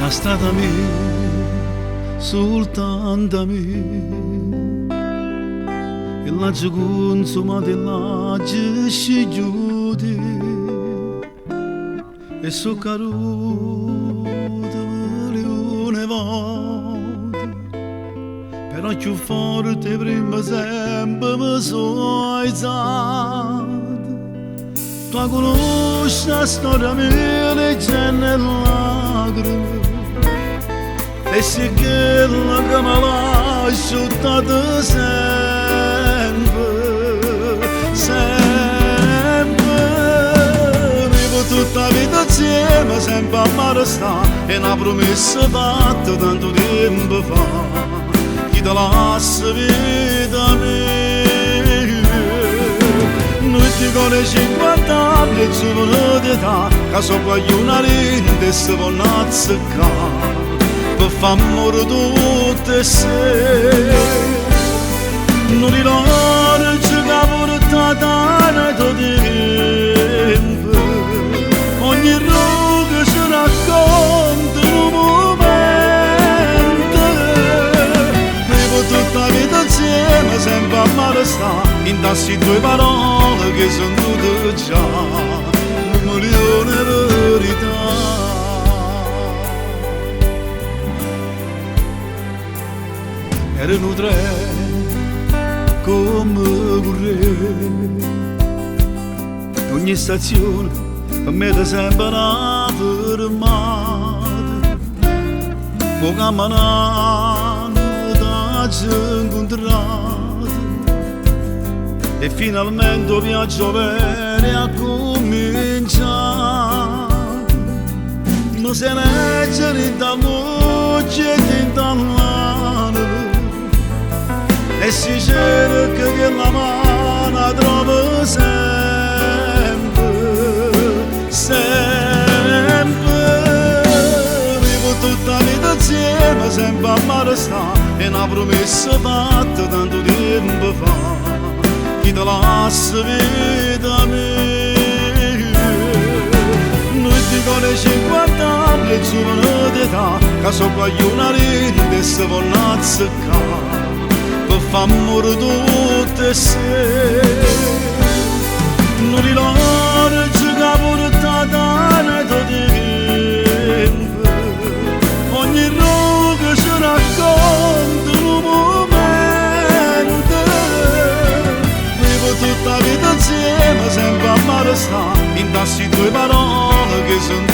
la strada mia, soltanto mia, e la consuma della scigliuti, e so caduto milione volte, però più forte prima sempre mi sono alzato. Tu conosci la storia mia, leggenda e lacrime, e se quella che mi lascia tutta sempre, sempre. Vivo tutta la vita insieme, sempre a mare sta, e una promessa fatta tanto tempo fa, chi te lascia vita mia. Noi ti conosci 50 anni e giovane d'età, che so quaglio una rinde e si vuole azzeccare, per far morire tutte e sei. Non ricordi che ha portato nei tuoi tempi, ogni roga ci racconta un momento. Vivo tutta la vita insieme, sempre a mare sta, in tassi tue parole che sono tutte già un milione verità. Erano tre come vorrei, ogni stazione per me da sempre una fermata, poi camminando da ci incontrato, e finalmente il viaggio vero ha cominciato. Mi se legge in da voce e in dall'anima, e si cerca che la mano trova sempre, sempre. Vivo tutta la vita insieme, sempre a mare sta, e una promessa fatta tanto tempo fa, chi te lascia vita mia. Noi ti conosci 50 anni e giovane d'età, che so quaglio una rinde e si vuole azzeccare, per far morire tutte e sei. Non ricordi che ha portato nei tuoi tempi, ogni roga ci racconta un momento. Vivo tutta la vita insieme, sempre a mare sta, in tassi tue parole che sono